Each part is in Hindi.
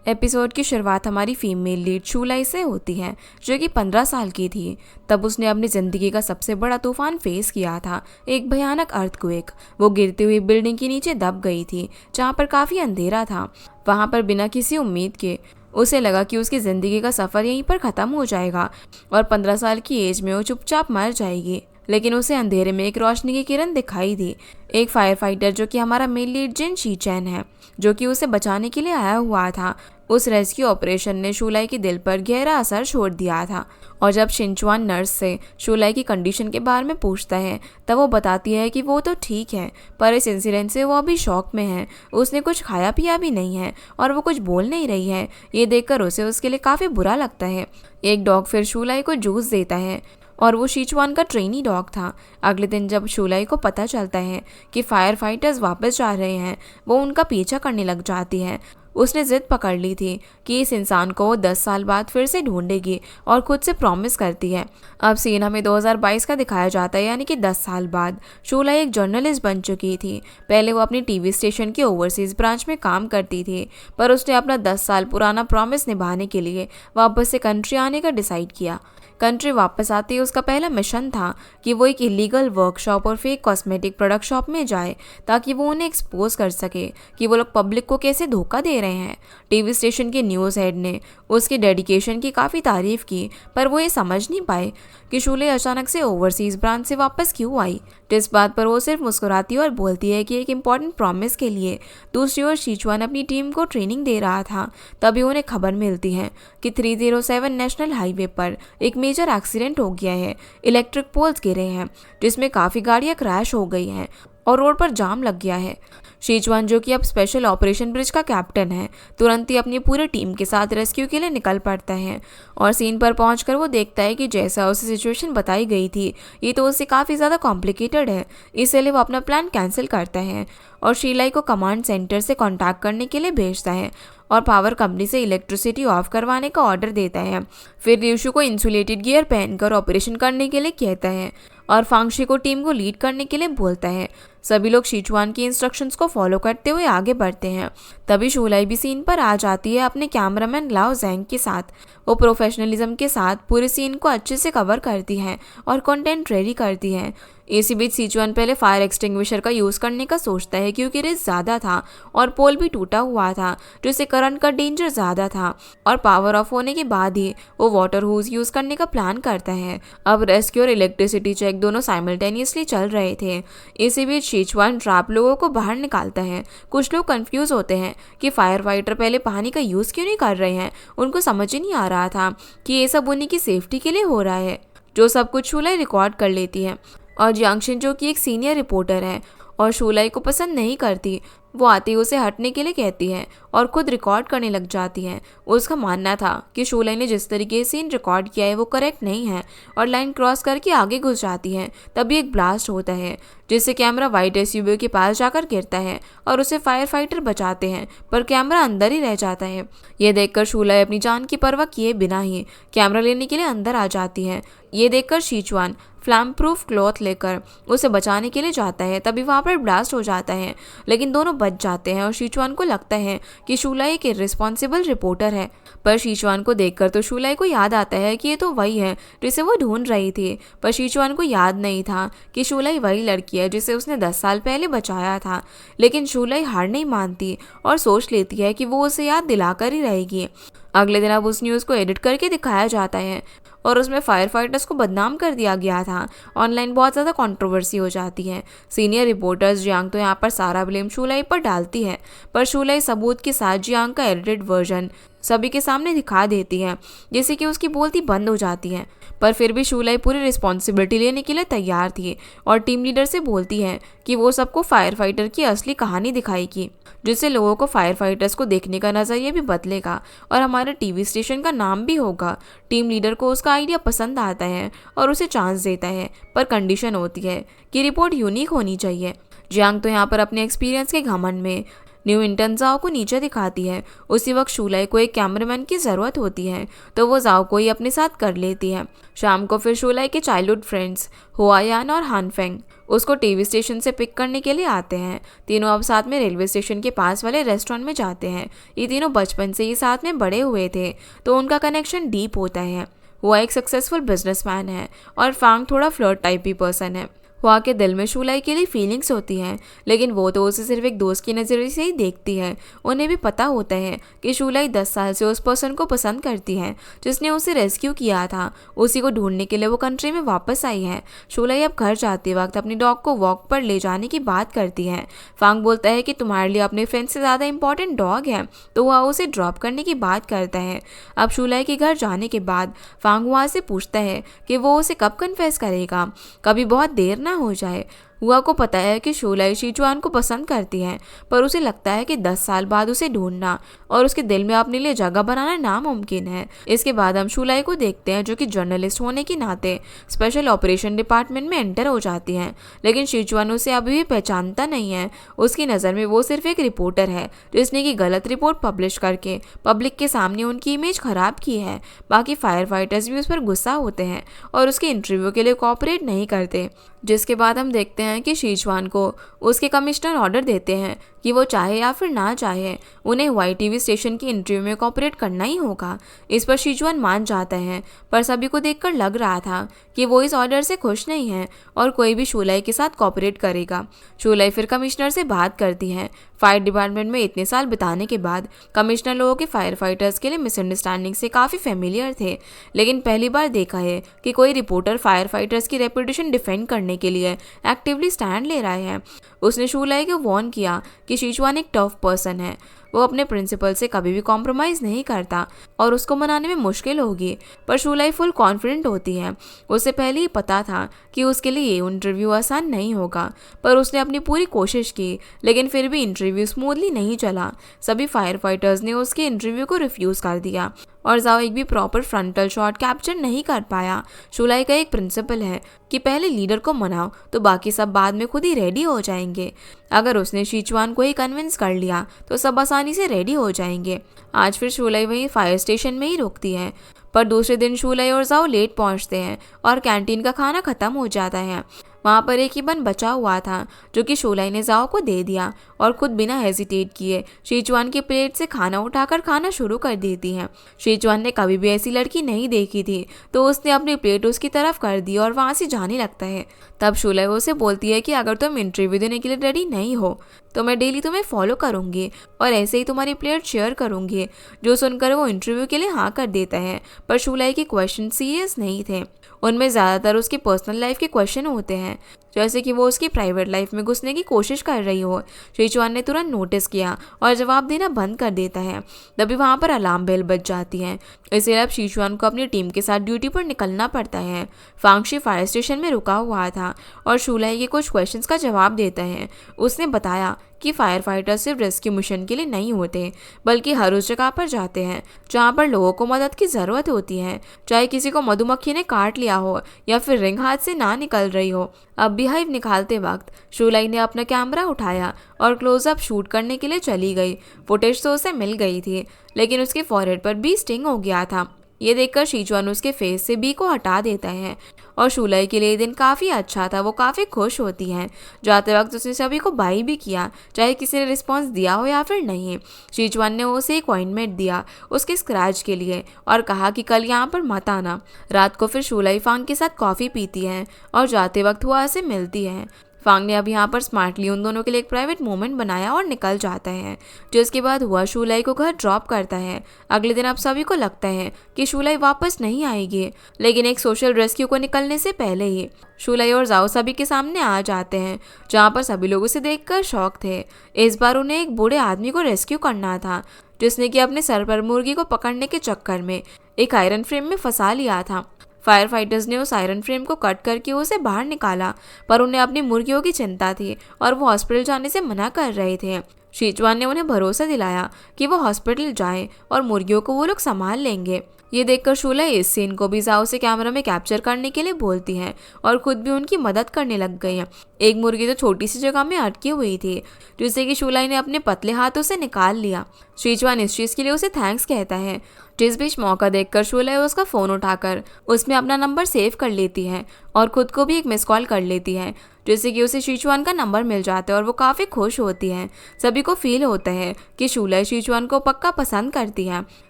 एपिसोड की शुरुआत हमारी फीमेल लीड शूलाई से होती है, जो कि 15 साल की थी। तब उसने अपनी ज़िंदगी का सबसे बड़ा तूफान फेस किया था, एक भयानक अर्थक्वेक। वो गिरती हुई बिल्डिंग के नीचे दब गई थी, जहाँ पर काफ़ी अंधेरा था। वहाँ पर बिना किसी उम्मीद के उसे लगा कि उसकी ज़िंदगी का सफ़र यहीं पर ख़त्म हो जाएगा और 15 साल की एज में वो चुपचाप मर जाएगी। लेकिन उसे अंधेरे में एक रोशनी की किरण दिखाई दी। एक फायर फाइटर, जो कि हमारा मेन लीड जिन शीचैन है, जो कि उसे बचाने के लिए आया हुआ था। उस रेस्क्यू ऑपरेशन ने शूलाई के दिल पर गहरा असर छोड़ दिया था। और जब शिनचुआन नर्स से शूलाई की कंडीशन के बारे में पूछता है, तब वो बताती है कि वो तो ठीक है, पर इस इंसिडेंट से वो अभी शॉक में है। उसने कुछ खाया पिया भी नहीं है और वो कुछ बोल नहीं रही है। ये देखकर उसे उसके लिए काफ़ी बुरा लगता है। एक डॉग फिर शूलाई को जूस देता है और वो शीचुआन का ट्रेनी डॉग था। अगले दिन जब शूलाई को पता चलता है कि फायर फाइटर्स वापस जा रहे हैं, वो उनका पीछा करने लग जाती है। उसने जिद पकड़ ली थी कि इस इंसान को वो 10 साल बाद फिर से ढूंढेगी और खुद से प्रॉमिस करती है। अब सीन हमें 2022 का दिखाया जाता है, यानी कि 10 साल बाद। शूलाई एक जर्नलिस्ट बन चुकी थी। पहले वो अपनी टीवी स्टेशन के ओवरसीज ब्रांच में काम करती थी, पर उसने अपना 10 साल पुराना प्रॉमिस निभाने के लिए वापस से कंट्री आने का डिसाइड किया। कंट्री वापस आते ही उसका पहला मिशन था कि वो एक इलीगल वर्कशॉप और फेक कॉस्मेटिक प्रोडक्ट शॉप में जाए, ताकि वो उन्हें एक्सपोज कर सके कि वो लोग पब्लिक को कैसे धोखा दे रहे हैं। टीवी स्टेशन के न्यूज़ हेड ने उसके डेडिकेशन की काफ़ी तारीफ की, पर वो ये समझ नहीं पाए कि शूले अचानक से ओवरसीज ब्रांच से वापस क्यों आई। इस बात पर वो सिर्फ मुस्कुराती है और बोलती है कि एक इम्पॉर्टेंट प्रॉमिस के लिए। दूसरी ओर शीचुआन अपनी टीम को ट्रेनिंग दे रहा था। तभी उन्हें खबर मिलती है कि 307 नेशनल हाईवे पर एक मेजर एक्सीडेंट हो गया है। इलेक्ट्रिक पोल्स गिरे हैं, जिसमें काफ़ी गाड़ियां क्रैश हो गई हैं और रोड पर जाम लग गया है। शीचुआन, जो कि अब स्पेशल ऑपरेशन ब्रिज का कैप्टन है, तुरंत ही अपनी पूरी टीम के साथ रेस्क्यू के लिए निकल पड़ता है। और सीन पर पहुंचकर वो देखता है कि जैसा उसे सिचुएशन बताई गई थी, ये तो उससे काफ़ी ज़्यादा कॉम्प्लिकेटेड है। इसलिए वो अपना प्लान कैंसिल करता है और शीलाई को कमांड सेंटर से कॉन्टैक्ट करने के लिए भेजता है और पावर कंपनी से इलेक्ट्रिसिटी ऑफ करवाने का ऑर्डर देता है। फिर रिशु को इंसुलेटेड गियर पहनकर ऑपरेशन करने के लिए कहता है और फांगशी को टीम को लीड करने के लिए बोलता है। सभी लोग शीचुआन की इंस्ट्रक्शंस को फॉलो करते हुए आगे बढ़ते हैं। तभी शूलाई भी सीन पर आ जाती है अपने कैमरामैन लाओ जैंग के साथ। वो प्रोफेशनलिज्म के साथ पूरे सीन को अच्छे से कवर करती है और कंटेंट रेडी करती है। इसी बीच शीचुआन पहले फायर एक्सटिंग्विशर का यूज़ करने का सोचता है, क्योंकि रिस्क ज़्यादा था और पोल भी टूटा हुआ था, जिससे करंट का डेंजर ज़्यादा था। और पावर ऑफ होने के बाद ही वो वाटर होज यूज़ करने का प्लान करता है। अब रेस्क्यू और इलेक्ट्रिसिटी चेक दोनों साइमल्टेनियसली चल रहे थे। इसी बीच शीचुआन ट्रैप लोगों को बाहर निकालता है। कुछ लोग कंफ्यूज होते हैं कि फायर फाइटर पहले पानी का यूज़ क्यों नहीं कर रहे हैं। उनको समझ ही नहीं आ रहा था कि ये सब उन्हीं की सेफ्टी के लिए हो रहा है। जो सब कुछ शूलाई रिकॉर्ड कर लेती है और जियांगशिन, जो कि एक सीनियर रिपोर्टर है और शूलाई को पसंद नहीं करती, वो आते ही उसे हटने के लिए कहती है और खुद रिकॉर्ड करने लग जाती है। उसका मानना था कि शूलाई ने जिस तरीके से सीन रिकॉर्ड किया है वो करेक्ट नहीं है और लाइन क्रॉस करके आगे घुस जाती है। तभी एक ब्लास्ट होता है, जिससे कैमरा वाइट एसयूवी के पास जाकर गिरता है और उसे फायर फाइटर बचाते हैं, पर कैमरा अंदर ही रह जाता है। ये देखकर शूलाई अपनी जान की परवाह किए बिना ही कैमरा लेने के लिए अंदर आ जाती है। ये देखकर शीचुआन फ्लैम प्रूफ क्लॉथ लेकर उसे बचाने के लिए जाता है। तभी वहाँ पर ब्लास्ट हो जाता है, लेकिन दोनों बच जाते हैं और शीचुआन को लगता है कि शूलाई एक इर्रिस्पॉन्सिबल रिपोर्टर है। पर शीचुआन को देखकर तो शूलाई को याद आता है कि ये तो वही है जिसे वो ढूंढ रही थी। पर शीचुआन को याद नहीं था कि शूलाई वही लड़की है जिसे उसने 10 साल पहले बचाया था। लेकिन शूलाई हार नहीं मानती और सोच लेती है कि वो उसे याद दिलाकर ही रहेगी। अगले दिन अब उस न्यूज़ को एडिट करके दिखाया जाता है और उसमें फायर फाइटर्स को बदनाम कर दिया गया था। ऑनलाइन बहुत ज़्यादा कंट्रोवर्सी हो जाती है। सीनियर रिपोर्टर्स जियांग तो यहाँ पर सारा ब्लेम शूलाई पर डालती है, पर शूलाई सबूत के साथ जियांग का एडिटेड वर्जन सभी के सामने दिखा देती है, जिससे कि उसकी बोलती बंद हो जाती है। पर फिर भी शूलाई पूरी रिस्पॉन्सिबिलिटी लेने के लिए तैयार थी और टीम लीडर से बोलती है कि वो सबको फायर फाइटर की असली कहानी दिखाएगी, जिससे लोगों को फायर फाइटर्स को देखने का नज़रिया भी बदलेगा और हमारे टीवी स्टेशन का नाम भी होगा। टीम लीडर को उसका आइडिया पसंद आता है और उसे चांस देता है, पर कंडीशन होती है कि रिपोर्ट यूनिक होनी चाहिए। जियांग तो यहाँ पर अपने एक्सपीरियंस के घमंड में न्यू इंटर्न जाओ को नीचे दिखाती है। उसी वक्त शूलाई को एक कैमरामैन की ज़रूरत होती है तो वो जाओ को ही अपने साथ कर लेती है। शाम को फिर शूलाई के चाइल्डहुड फ्रेंड्स हुआयान और हानफेंग उसको टीवी स्टेशन से पिक करने के लिए आते हैं। तीनों अब साथ में रेलवे स्टेशन के पास वाले रेस्टोरेंट में जाते हैं। ये तीनों बचपन से ही साथ में बड़े हुए थे तो उनका कनेक्शन डीप होता है। हुआ एक सक्सेसफुल बिजनेसमैन है और फांग थोड़ा फ्लर्ट टाइप ही पर्सन है। हुआ के दिल में शूलाई के लिए फीलिंग्स होती हैं लेकिन वो तो उसे सिर्फ एक दोस्त की नज़रिए से ही देखती है। उन्हें भी पता होता है कि शूलाई 10 साल से उस पर्सन को पसंद करती है जिसने उसे रेस्क्यू किया था। उसी को ढूंढने के लिए वो कंट्री में वापस आई है। शूलाई अब घर जाते वक्त अपनी डॉग को वॉक पर ले जाने की बात करती है। फांग बोलता है कि तुम्हारे लिए अपने फ्रेंड से ज़्यादा इंपॉर्टेंट डॉग है तो वह उसे ड्रॉप करने की बात करता है। अब शूलाई के घर जाने के बाद फांग वहाँ से पूछता है कि वो उसे कब कन्फेस करेगा, कभी बहुत देर ना हो जाए। हुआ को पता है कि शूलाई शीजुआन को पसंद करती है पर उसे लगता है कि 10 साल बाद उसे ढूंढना और उसके दिल में अपने लिए जगह बनाना नामुमकिन है। इसके बाद हम शूलाई को देखते हैं जो कि जर्नलिस्ट होने के नाते स्पेशल ऑपरेशन डिपार्टमेंट में एंटर हो जाती हैं लेकिन शीजुआन उसे अभी भी पहचानता नहीं है। उसकी नज़र में वो सिर्फ एक रिपोर्टर है जिसने की गलत रिपोर्ट पब्लिश करके पब्लिक के सामने उनकी इमेज खराब की है। बाकी फायर फाइटर्स भी उस पर गुस्सा होते हैं और उसके इंटरव्यू के लिए कोऑपरेट नहीं करते। जिसके बाद हम देखते हैं कि शीजुआन को उसके कमिश्नर ऑर्डर देते हैं कि वो चाहे या फिर ना चाहे उन्हें वाई टीवी स्टेशन की इंटरव्यू में कोऑपरेट करना ही होगा। इस पर शीजुआन मान जाता है पर सभी को देखकर लग रहा था कि वो इस ऑर्डर से खुश नहीं है और कोई भी शूलाई के साथ कोऑपरेट करेगा। शूलाई फिर कमिश्नर से बात करती है। फायर डिपार्टमेंट में इतने साल बिताने के बाद कमिश्नर लोगों के फायर फाइटर्स के लिए मिसअंडरस्टैंडिंग से काफ़ी फेमिलियर थे लेकिन पहली बार देखा है कि कोई रिपोर्टर फायर फाइटर्स की रेपुटेशन डिफेंड करने के लिए एक्टिवली स्टैंड ले रहा है। उसने शूलाई को वार्न किया कि शीजुआन एक टफ पर्सन है, वो अपने प्रिंसिपल से कभी भी कॉम्प्रोमाइज़ नहीं करता और उसको मनाने में मुश्किल होगी। पर शूलाई फुल कॉन्फिडेंट होती है। उसे पहले ही पता था कि उसके लिए ये इंटरव्यू आसान नहीं होगा पर उसने अपनी पूरी कोशिश की लेकिन फिर भी इंटरव्यू स्मूथली नहीं चला। सभी फायर फाइटर्स ने उसके इंटरव्यू को रिफ्यूज़ कर दिया और जाओ एक भी प्रॉपर फ्रंटल शॉट कैप्चर नहीं कर पाया। शूलाई का एक प्रिंसिपल है कि पहले लीडर को मनाओ तो बाकी सब बाद में खुद ही रेडी हो जाएंगे। अगर उसने शीजुआन को ही कन्विंस कर लिया तो सब आसानी से रेडी हो जाएंगे। आज फिर शूलाई वहीं फायर स्टेशन में ही रुकती है पर दूसरे दिन शूलाई और जाओ लेट पहुंचते हैं और कैंटीन का खाना ख़त्म हो जाता है। वहाँ पर एक ही बन बचा हुआ था जो कि शूलाई ने जाओ को दे दिया और खुद बिना हेजिटेट किए शीजुआन की प्लेट से खाना उठाकर खाना शुरू कर देती है। शीजुआन ने कभी भी ऐसी लड़की नहीं देखी थी तो उसने अपनी प्लेट उसकी तरफ कर दी और वहाँ से जाने लगता है। तब शूलाई उसे बोलती है कि अगर तुम इंटरव्यू देने के लिए रेडी नहीं हो तो मैं डेली तुम्हें फॉलो करूँगी और ऐसे ही तुम्हारी प्लेट शेयर करूँगी। जो सुनकर वो इंटरव्यू के लिए हाँ कर देता है पर शूलाई के क्वेश्चन सीरियस नहीं थे। उनमें ज़्यादातर उसकी पर्सनल लाइफ के क्वेश्चन होते हैं जैसे कि वो उसकी प्राइवेट लाइफ में घुसने की कोशिश कर रही हो। शीजुआन ने तुरंत नोटिस किया और जवाब देना बंद कर देता है। तभी वहाँ पर अलार्म बेल बज जाती है। इसलिए अब शीजुआन को अपनी टीम के साथ ड्यूटी पर निकलना पड़ता है। फांगशी फायर स्टेशन में रुका हुआ था और शूलाई के कुछ क्वेश्चंस का जवाब देता है। उसने बताया कि फायर फाइटर सिर्फ रेस्क्यू मिशन के लिए नहीं होते बल्कि हर उस जगह पर जाते हैं जहाँ पर लोगों को मदद की ज़रूरत होती है, चाहे किसी को मधुमक्खी ने काट लिया हो या फिर रिंग हाथ से ना निकल रही हो। अब बीहाइव निकालते वक्त शूलाई ने अपना कैमरा उठाया और क्लोजअप शूट करने के लिए चली गई। फुटेज तो उसे मिल गई थी लेकिन उसके फॉरहेड पर भी स्टिंग हो गया था। ये देखकर शीजुआन उसके फेस से बी को हटा देता है और शूलाई के लिए दिन काफ़ी अच्छा था। वो काफ़ी खुश होती है। जाते वक्त उसने सभी को बाई भी किया चाहे किसी ने रिस्पॉन्स दिया हो या फिर नहीं। शीजुआन ने उसे एक ऑइंटमेंट दिया उसके स्क्रैच के लिए और कहा कि कल यहाँ पर मत आना। रात को फिर शूलाई फांग के साथ कॉफ़ी पीती है और जाते वक्त हुआ से मिलती है। फांग ने अब यहाँ पर स्मार्टली उन दोनों के लिए एक प्राइवेट मोमेंट बनाया और निकल जाता है। जिसके बाद हुआ शूलाई को घर ड्रॉप करता है। अगले दिन अब सभी को लगता है कि शूलाई वापस नहीं आएगी लेकिन एक सोशल रेस्क्यू को निकलने से पहले ही शूलाई और जाओ सभी के सामने आ जाते हैं जहाँ पर सभी लोग उसे देखकर शॉक थे। इस बार उन्हें एक बूढ़े आदमी को रेस्क्यू करना था जिसने कि अपने सर पर मुर्गी को पकड़ने के चक्कर में एक आयरन फ्रेम में फंसा लिया था। फायर फाइटर्स ने उस आयरन फ्रेम को कट करके उसे बाहर निकाला पर उन्हें अपनी मुर्गियों की चिंता थी और वो हॉस्पिटल जाने से मना कर रहे थे। शीजुआन ने उन्हें भरोसा दिलाया कि वो हॉस्पिटल जाएं और मुर्गियों को वो लोग संभाल लेंगे। ये देखकर शूलाई इस सीन को भी जाओ से कैमरा में कैप्चर करने के लिए बोलती हैं और खुद भी उनकी मदद करने लग गई हैं। एक मुर्गी तो छोटी सी जगह में अटकी हुई थी, जिसे कि शूलाई ने अपने पतले हाथों से निकाल लिया। शीचुआन इस चीज के लिए उसे थैंक्स कहता है। जिस बीच मौका देखकर शूलाई उसका फोन उठाकर उसमें अपना नंबर सेव कर लेती है और खुद को भी एक मिस कॉल कर लेती है, जिससे कि उसे शीचुआन का नंबर मिल जाता है और वो काफ़ी खुश होती है। सभी को फील होता है कि शूलाई शीचुआन को पक्का पसंद करती है।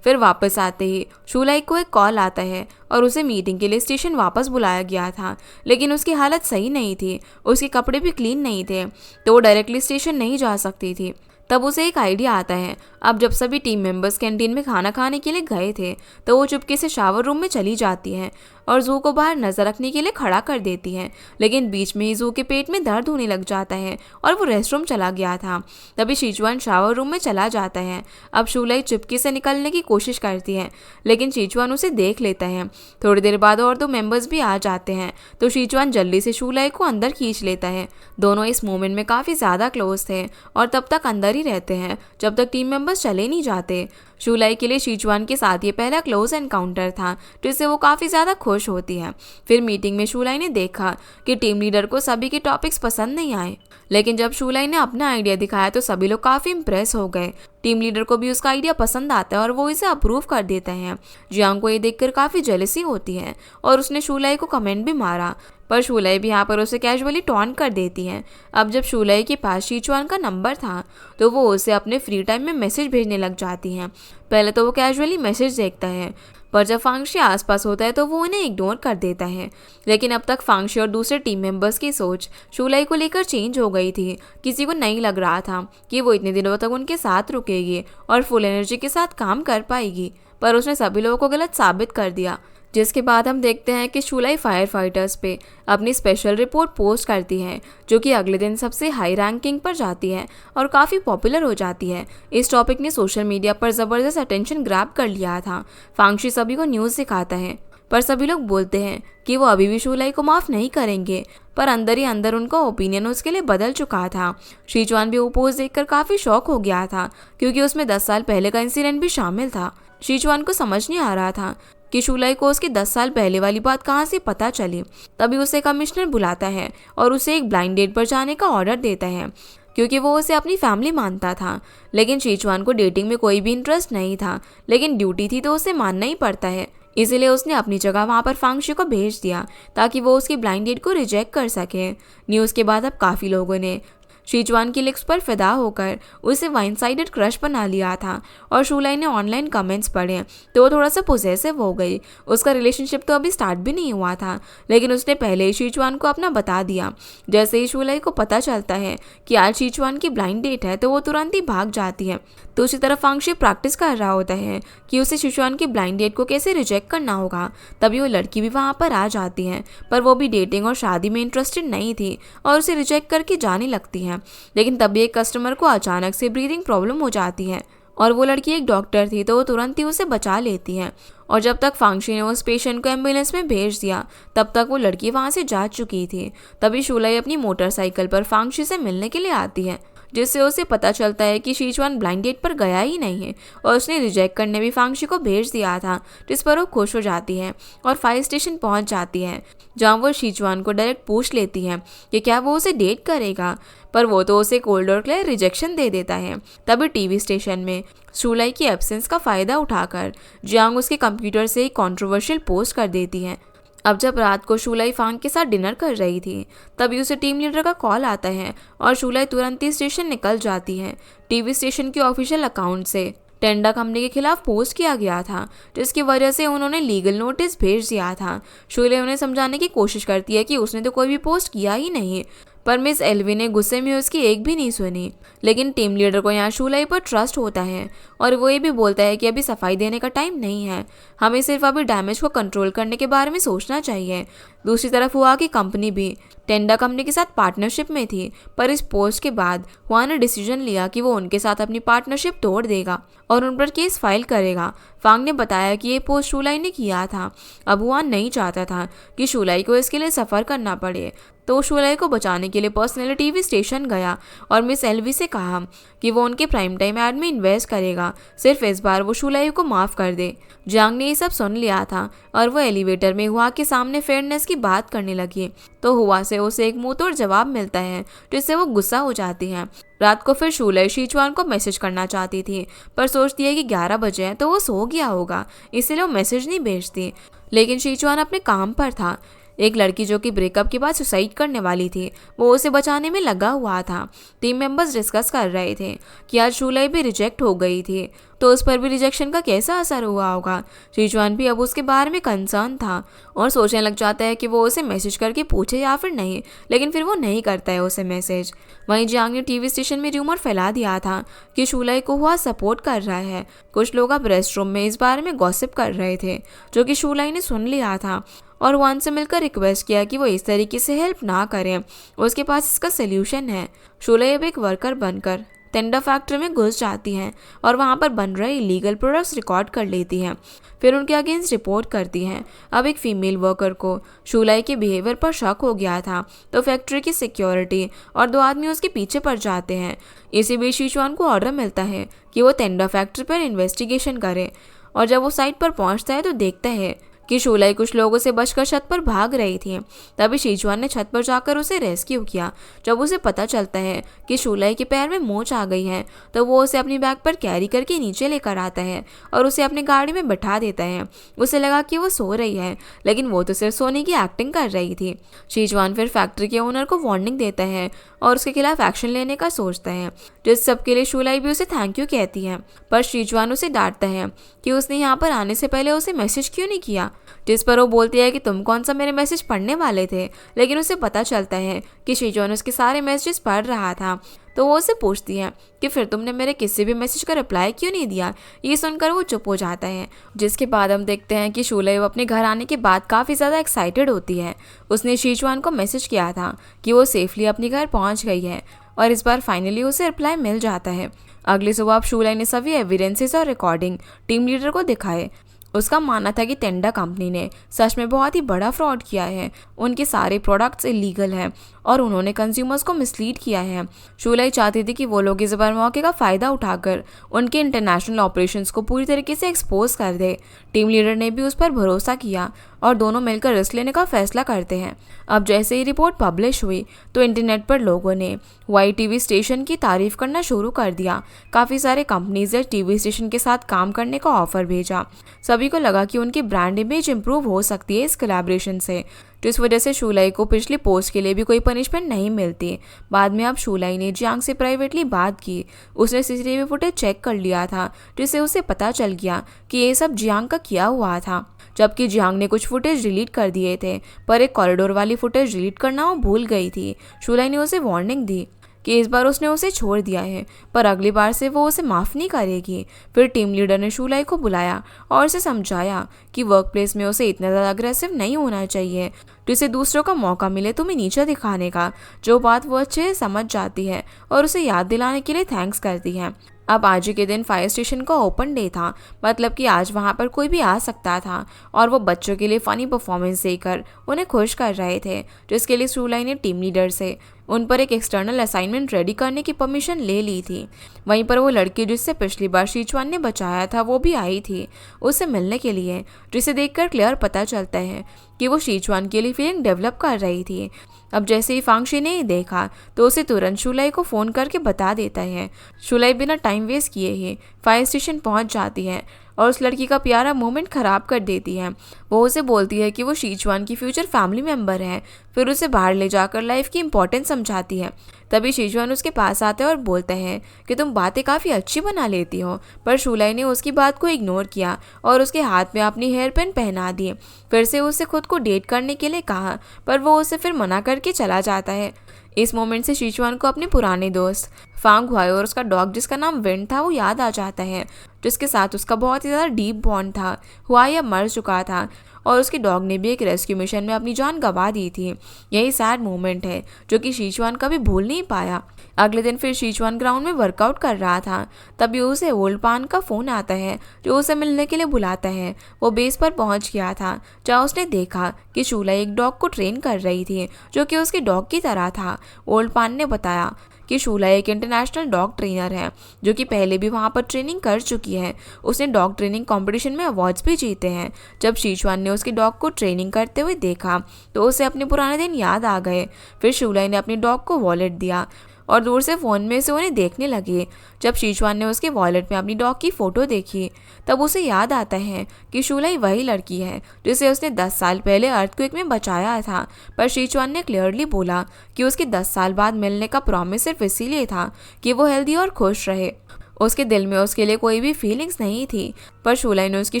फिर वापस आते ही शूलाई को एक कॉल आता है और उसे मीटिंग के लिए स्टेशन वापस बुलाया गया था, लेकिन उसकी हालत सही नहीं थी, उसके कपड़े भी क्लीन नहीं थे, तो वो डायरेक्टली स्टेशन नहीं जा सकती थी। तब उसे एक आइडिया आता है। अब जब सभी टीम मेंबर्स कैंटीन में खाना खाने के लिए गए थे तो वो चुपके से शावर रूम में चली जाती है और जू को बाहर नजर रखने के लिए खड़ा कर देती है, लेकिन बीच में ही जू के पेट में दर्द होने लग जाता है और वो रेस्टरूम चला गया था। तभी शीचुआन शावर रूम में चला जाता है। अब शूलाई चुपके से निकलने की कोशिश करती है, लेकिन शीचुआन उसे देख लेता है। थोड़ी देर बाद और दो मेंबर्स भी आ जाते हैं तो शीचुआन जल्दी से शूलाई को अंदर खींच लेता है। दोनों इस मोमेंट में काफ़ी ज़्यादा क्लोज थे और तब तक अंदर ही रहते हैं जब तक टीम मेंबर्स चले नहीं जाते। शूलाई के लिए शीचुआन के साथ ये पहला क्लोज एनकाउंटर था, जिससे वो काफ़ी ज़्यादा खुश होती है। फिर मीटिंग में शूलाई ने देखा कि टीम लीडर को सभी के टॉपिक्स पसंद नहीं आए, लेकिन जब शूलाई ने अपना आइडिया दिखाया तो सभी लोग काफ़ी इम्प्रेस हो गए। टीम लीडर को भी उसका आइडिया पसंद आता है और वो इसे अप्रूव कर देता है। जियांग को ये देखकर काफ़ी जेलसी होती है और उसने शूलाई को कमेंट भी मारा, पर शूलाई भी यहाँ पर उसे कैजुअली टॉन्ट कर देती है। अब जब शूलाई के पास शीचुआन का नंबर था तो वो उसे अपने फ्री टाइम में मैसेज भेजने लग जाती हैं। पहले तो वो कैजुअली मैसेज देखता है, पर जब फांगशी आसपास होता है तो वो उन्हें इग्नोर कर देता है। लेकिन अब तक फांगशी और दूसरे टीम मेंबर्स की सोच शूलाई को लेकर चेंज हो गई थी। किसी को नहीं लग रहा था कि वो इतने दिनों तक उनके साथ रुकेगी और फुल एनर्जी के साथ काम कर पाएगी, पर उसने सभी लोगों को गलत साबित कर दिया। जिसके बाद हम देखते हैं कि शूलाई फायर फाइटर्स पे अपनी स्पेशल रिपोर्ट पोस्ट करती है, जो कि अगले दिन सबसे हाई रैंकिंग पर जाती है और काफ़ी पॉपुलर हो जाती है। इस टॉपिक ने सोशल मीडिया पर ज़बरदस्त अटेंशन ग्रैब कर लिया था। फांगशी सभी को न्यूज़ दिखाता है, पर सभी लोग बोलते हैं कि वो अभी भी शूलाई को माफ़ नहीं करेंगे, पर अंदर ही अंदर उनका ओपिनियन उसके लिए बदल चुका था। शीचुआन भी वो पोस्ट देखकर काफ़ी शॉक हो गया था, क्योंकि उसमें 10 साल पहले का इंसिडेंट भी शामिल था। शीचुआन को समझ नहीं आ रहा था कि शूलाई को उसकी 10 साल पहले वाली बात कहाँ से पता चली। तभी उसे कमिश्नर बुलाता है और उसे एक ब्लाइंड डेट पर जाने का ऑर्डर देता है, क्योंकि वो उसे अपनी फैमिली मानता था। लेकिन शीचुआन को डेटिंग में कोई भी इंटरेस्ट नहीं था, लेकिन ड्यूटी थी तो उसे मानना ही पड़ता है। इसीलिए उसने अपनी जगह वहाँ पर फांगशी को भेज दिया ताकि वो उसकी ब्लाइंड डेट को रिजेक्ट कर सके। न्यूज़ के बाद अब काफ़ी लोगों ने शीचुआन की लिक्स पर फिदा होकर उसे वाइन साइडेड क्रश बना लिया था और शूलाई ने ऑनलाइन कमेंट्स पढ़े तो वो थोड़ा सा पोजेसिव हो गई। उसका रिलेशनशिप तो अभी स्टार्ट भी नहीं हुआ था, लेकिन उसने पहले ही शीचुआन को अपना बता दिया। जैसे ही शूलाई को पता चलता है कि आज शीचुआन की ब्लाइंड डेट है तो वो तुरंत ही भाग जाती है। दूसरी तरफ फांगशी प्रैक्टिस कर रहा होता है कि उसे शीचुआन की ब्लाइंड डेट को कैसे रिजेक्ट करना होगा। तभी वो लड़की भी वहाँ पर आ जाती है, पर वो भी डेटिंग और शादी में इंटरेस्टेड नहीं थी और उसे रिजेक्ट करके जाने लगती है। लेकिन तभी एक कस्टमर को अचानक से ब्रीदिंग प्रॉब्लम हो जाती है और वो लड़की एक डॉक्टर थी तो वो तुरंत ही उसे बचा लेती है। और जब तक फांगशी ने उस पेशेंट को एम्बुलेंस में भेज दिया तब तक वो लड़की वहाँ से जा चुकी थी। तभी शूलाई अपनी मोटरसाइकिल पर फांगशी से मिलने के लिए आती है, जिससे उसे पता चलता है कि शीचुआन ब्लाइंड डेट पर गया ही नहीं है और उसने रिजेक्ट करने भी फांगशी को भेज दिया था, जिस पर वो खुश हो जाती है और फायर स्टेशन पहुंच जाती है, जहां वो शीचुआन को डायरेक्ट पूछ लेती है कि क्या वो उसे डेट करेगा, पर वो तो उसे कोल्ड और क्लियर रिजेक्शन दे देता है। तभी टीवी स्टेशन में शूलाई की एब्सेंस का फ़ायदा उठाकर जियांग उसके कंप्यूटर से एक कॉन्ट्रोवर्शियल पोस्ट कर देती है। अब जब रात को शूलाई फांग के साथ डिनर कर रही थी तभी उसे टीम लीडर का कॉल आता है और शूलाई तुरंत ही स्टेशन निकल जाती है। टीवी स्टेशन के ऑफिशियल अकाउंट से टेंडा कंपनी के खिलाफ पोस्ट किया गया था, जिसकी वजह से उन्होंने लीगल नोटिस भेज दिया था। शूलाई उन्हें समझाने की कोशिश करती है कि उसने तो कोई भी पोस्ट किया ही नहीं, पर मिस एल्वी ने गुस्से में उसकी एक भी नहीं सुनी। लेकिन टीम लीडर को यहाँ शूलाई पर ट्रस्ट होता है और वो ये भी बोलता है कि अभी सफाई देने का टाइम नहीं है, हमें सिर्फ अभी डैमेज को कंट्रोल करने के बारे में सोचना चाहिए। दूसरी तरफ हुआ कि कंपनी भी टेंडा कंपनी के साथ पार्टनरशिप में थी, पर इस पोस्ट के बाद हुआ ने डिसीजन लिया कि वो उनके साथ अपनी पार्टनरशिप तोड़ देगा और उन पर केस फाइल करेगा। फांग ने बताया कि ये पोस्ट शूलाई ने किया था। अब हुआ नहीं चाहता था कि शूलाई को इसके लिए सफ़र करना पड़े, तो वो शुलाई को बचाने के लिए पर्सनली टीवी स्टेशन गया और मिस एलवी से कहा कि वो उनके प्राइम टाइम एड में इन्वेस्ट करेगा, सिर्फ इस बार वो शुलाई को माफ़ कर दे। जियांग ने ये सब सुन लिया था और वो एलिवेटर में हुआ के सामने फेयरनेस की बात करने लगी, तो हुआ से उसे एक मुंह तोड़ जवाब मिलता है जिससे वो गुस्सा हो जाती है। रात को फिर शुलाई शीचुआन को मैसेज करना चाहती थी, पर सोचती है कि 11 बजे हैं तो वो सो गया होगा, इसलिए वो मैसेज नहीं भेजती। लेकिन शीचुआन अपने काम पर था। एक लड़की जो कि ब्रेकअप के बाद सुसाइड करने वाली थी, वो उसे बचाने में लगा हुआ था। टीम मेंबर्स डिस्कस कर रहे थे कि आज शुलाई भी रिजेक्ट हो गई थी, तो उस पर भी रिजेक्शन का कैसा असर हुआ होगा। शीचुआन भी अब उसके बारे में कंसर्न था और सोचने लग जाता है कि वो उसे मैसेज करके पूछे या फिर नहीं, लेकिन फिर वो नहीं करता है उसे मैसेज। वहीं जियांग ने टीवी स्टेशन में रूमर फैला दिया था कि शुलाई को हुआ सपोर्ट कर रहा है। कुछ लोग अब रेस्ट रूम में इस बारे में गॉसिप कर रहे थे, जो कि शुलाई ने सुन लिया था और वन से मिलकर रिक्वेस्ट किया कि वो इस तरीके से हेल्प ना करें, उसके पास इसका सोल्यूशन है। शुलाई अब एक वर्कर बनकर टेंडा फैक्ट्री में घुस जाती हैं और वहाँ पर बन रहे इलीगल प्रोडक्ट्स रिकॉर्ड कर लेती हैं, फिर उनके अगेंस्ट रिपोर्ट करती हैं। अब एक फीमेल वर्कर को शुलाई के बिहेवियर पर शक हो गया था, तो फैक्ट्री की सिक्योरिटी और 2 आदमी उसके पीछे पड़ जाते हैं। इसी बीच शीचुआन को ऑर्डर मिलता है कि वो टेंडा फैक्ट्री पर इन्वेस्टिगेशन करे, और जब वो साइट पर पहुँचता है तो देखता है कि शुलाई कुछ लोगों से बचकर छत पर भाग रही थी। तभी शीचुआन ने छत पर जाकर उसे रेस्क्यू किया। जब उसे पता चलता है कि शुलाई के पैर में मोच आ गई है, तो वो उसे अपनी बैग पर कैरी करके नीचे लेकर आता है और उसे अपनी गाड़ी में बैठा देता है। उसे लगा कि वो सो रही है, लेकिन वो तो सिर्फ सोने की एक्टिंग कर रही थी। शीचुआन फिर फैक्ट्री के ओनर को वार्निंग देता है और उसके खिलाफ एक्शन लेने का सोचता है, जिस सब के लिए शुलाई भी उसे थैंक यू कहती है। पर शीचुआन उसे डांटता है कि उसने यहाँ पर आने से पहले उसे मैसेज क्यों नहीं किया, जिस पर वो बोलती है कि तुम कौन सा मेरे मैसेज पढ़ने वाले थे। लेकिन उसे पता चलता है कि शीचुआन उसके सारे मैसेजेस पढ़ रहा था, तो वो उसे पूछती है कि फिर तुमने मेरे किसी भी मैसेज का रिप्लाई क्यों नहीं दिया। ये सुनकर वो चुप हो जाता है, जिसके बाद हम देखते हैं कि शुलाई अपने घर आने के बाद काफ़ी ज़्यादा एक्साइटेड होती है। उसने शीचुआन को मैसेज किया था कि वो सेफली अपने घर पहुंच गई है और इस बार फाइनली उसे रिप्लाई मिल जाता है। अगली सुबह अब शुलाई ने सभी एविडेंसेस और रिकॉर्डिंग टीम लीडर को दिखाए। उसका मानना था कि टेंडा कंपनी ने सच में बहुत ही बड़ा फ्रॉड किया है, उनके सारे प्रोडक्ट्स इलीगल हैं और उन्होंने कंज्यूमर्स को मिसलीड किया है। शुलाई चाहती थी कि वो लोग इस बार मौके का फ़ायदा उठाकर उनके इंटरनेशनल ऑपरेशंस को पूरी तरीके से एक्सपोज कर दे। टीम लीडर ने भी उस पर भरोसा किया और दोनों मिलकर रिस्क लेने का फैसला करते हैं। अब जैसे ही रिपोर्ट पब्लिश हुई तो इंटरनेट पर लोगों ने वाई टीवी स्टेशन की तारीफ करना शुरू कर दिया। काफ़ी सारे कंपनीज ने टीवी स्टेशन के साथ काम करने का ऑफर भेजा। सभी को लगा कि उनकी ब्रांड इमेज इंप्रूव हो सकती है इस कोलैबोरेशन से, तो इस वजह से शुलाई को पिछली पोस्ट के लिए भी कोई पनिशमेंट नहीं मिलती। बाद में अब शुलाई ने जियांग से प्राइवेटली बात की। उसने सीसीटीवी फुटेज चेक कर लिया था, जिससे उसे पता चल गया कि ये सब जियांग का किया हुआ था। जबकि जियांग ने कुछ फुटेज डिलीट कर दिए थे, पर एक कॉरिडोर वाली फुटेज डिलीट करना वो भूल गई थी। शुलाई ने उसे वार्निंग दी कि इस बार उसने उसे छोड़ दिया है, पर अगली बार से वो उसे माफ़ नहीं करेगी। फिर टीम लीडर ने शुलाई को बुलाया और उसे समझाया कि वर्क प्लेस में उसे इतना ज़्यादा अग्रेसिव नहीं होना चाहिए, जिससे दूसरों का मौका मिले तुम्हें नीचे दिखाने का। जो बात वो अच्छे से समझ जाती है और उसे याद दिलाने के लिए थैंक्स करती है। अब आज ही के दिन फायर स्टेशन का ओपन डे था, मतलब कि आज वहाँ पर कोई भी आ सकता था और वो बच्चों के लिए फ़नी परफॉर्मेंस देकर उन्हें खुश कर रहे थे, जिसके लिए शुलाई ने टीम लीडर से उन पर एक एक्सटर्नल असाइनमेंट रेडी करने की परमिशन ले ली थी। वहीं पर वो लड़की जिससे पिछली बार शीचुआन ने बचाया था वो भी आई थी उससे मिलने के लिए, जिसे देखकर क्लियर पता चलता है कि वो शीचुआन के लिए फीलिंग डेवलप कर रही थी। अब जैसे ही फांगशी ने देखा तो उसे तुरंत शुलाई को फ़ोन करके बता देता है। शुलाई बिना टाइम वेस्ट किए ही फायर स्टेशन पहुंच जाती है और उस लड़की का प्यारा मोमेंट ख़राब कर देती है। वो उसे बोलती है कि वो शीचुआन की फ्यूचर फैमिली मेम्बर है, फिर उसे बाहर ले जाकर लाइफ की इंपॉर्टेंस समझाती है। तभी शीचुआन उसके पास आता है और बोलता है कि तुम बातें काफ़ी अच्छी बना लेती हो, पर शुलाई ने उसकी बात को इग्नोर किया और उसके हाथ में अपनी हेयर पिन पहना दी। फिर से उसे खुद को डेट करने के लिए कहा, पर वो उसे फिर मना करके चला जाता है। इस मोमेंट से शीचुआन को अपने पुराने दोस्त फांग हुआई और उसका डॉग जिसका नाम विंड था वो याद आ जाता है, जिसके साथ उसका बहुत ही ज़्यादा डीप बॉन्ड था। हुआई अब मर चुका था और उसके डॉग ने भी एक रेस्क्यू मिशन में अपनी जान गंवा दी थी। यही सैड मोमेंट है जो कि शीचुआन कभी भूल नहीं पाया। अगले दिन फिर शीचुआन ग्राउंड में वर्कआउट कर रहा था, तभी उसे ओल्ड पान का फोन आता है जो उसे मिलने के लिए बुलाता है। वो बेस पर पहुंच गया था जहाँ उसने देखा कि शूला एक डॉग को ट्रेन कर रही थी जो कि उसके डॉग की तरह था। ओल्ड पान ने बताया कि शूला एक इंटरनेशनल डॉग ट्रेनर है जो कि पहले भी वहाँ पर ट्रेनिंग कर चुकी है। उसने डॉग ट्रेनिंग कंपटीशन में अवार्ड्स भी जीते हैं। जब शीचुआन ने उसके डॉग को ट्रेनिंग करते हुए देखा तो उसे अपने पुराने दिन याद आ गए। फिर शूला ने अपने डॉग को वॉलेट दिया और दूर से फ़ोन में से उन्हें देखने लगे। जब शीचुआन ने उसके वॉलेट में अपनी डॉग की फ़ोटो देखी तब उसे याद आता है कि शूलाई वही लड़की है जिसे उसने 10 साल पहले अर्थक्वेक में बचाया था। पर शीचुआन ने क्लियरली बोला कि उसके 10 साल बाद मिलने का प्रॉमिस सिर्फ इसीलिए था कि वो हेल्दी और खुश रहे। उसके दिल में उसके लिए कोई भी फीलिंग्स नहीं थी। पर शूलाई ने उसकी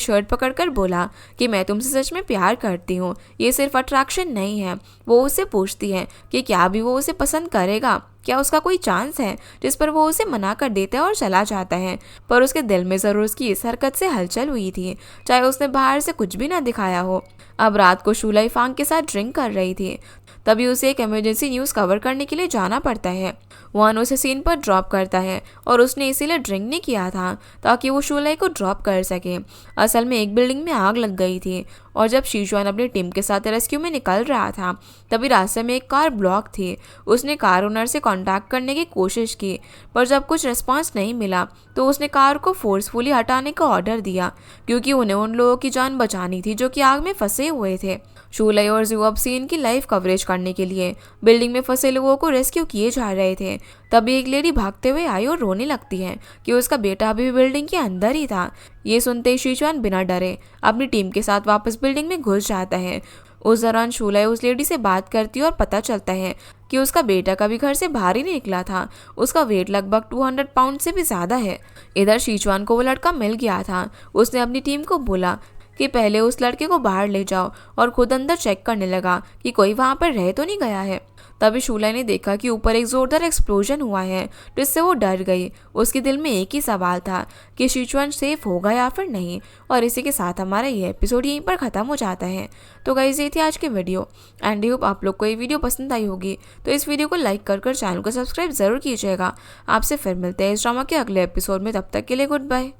शर्ट पकड़कर बोला कि मैं तुमसे सच में प्यार करती हूँ, ये सिर्फ अट्रैक्शन नहीं है। वो उससे पूछती है कि क्या भी वो उसे पसंद करेगा, क्या उसका कोई चांस है, जिस पर वो उसे मना कर देता है और चला जाता है। पर उसके दिल में ज़रूर उसकी इस हरकत से हलचल हुई थी, चाहे उसने बाहर से कुछ भी ना दिखाया हो। अब रात को शूलाई फांग के साथ ड्रिंक कर रही थी, तभी उसे एक इमरजेंसी न्यूज़ कवर करने के लिए जाना पड़ता है। वान उसे सीन पर ड्रॉप करता है और उसने इसीलिए ड्रिंक नहीं किया था ताकि वो शूलाई को ड्रॉप कर सके। असल में एक बिल्डिंग में आग लग गई थी और जब शीचुआन अपनी टीम के साथ रेस्क्यू में निकल रहा था तभी रास्ते में एक कार ब्लॉक थी। उसने कार ओनर से कांटेक्ट करने की कोशिश की, पर जब कुछ रिस्पांस नहीं मिला तो उसने कार को फोर्सफुली हटाने का ऑर्डर दिया क्योंकि उन्हें उन लोगों की जान बचानी थी जो कि आग में फंसे हुए थे। शूलाई और जू अब सीन की लाइव कवरेज करने के लिए बिल्डिंग में फंसे लोगों को रेस्क्यू किए जा रहे थे। तभी एक लेडी भागते हुए आई और रोने लगती है कि उसका बेटा अभी भी बिल्डिंग के अंदर ही था। ये सुनते ही शीचुआन बिना डरे अपनी टीम के साथ वापस बिल्डिंग में घुस जाता है। उस दौरान शूलाई उस लेडी से बात करती है और पता चलता है कि उसका बेटा कभी घर से बाहर ही नहीं निकला था। उसका वेट लगभग 200 पाउंड से भी ज़्यादा है। इधर शीचुआन को वो लड़का मिल गया था। उसने अपनी टीम को बोला कि पहले उस लड़के को बाहर ले जाओ और खुद अंदर चेक करने लगा कि कोई वहाँ पर रह तो नहीं गया है। तभी शूलाई ने देखा कि ऊपर एक जोरदार एक्सप्लोजन हुआ है जिससे वो डर गई। उसके दिल में एक ही सवाल था कि शीचुआन सेफ होगा या फिर नहीं। और इसी के साथ हमारा ये एपिसोड यहीं पर ख़त्म हो जाता है। तो गाइस ये थी आज की वीडियो एंड आई होप आप लोग को ये वीडियो पसंद आई होगी। तो इस वीडियो को लाइक कर चैनल को सब्सक्राइब ज़रूर कीजिएगा। आपसे फिर मिलते हैं इस ड्रामा के अगले एपिसोड में, तब तक के लिए गुड बाय।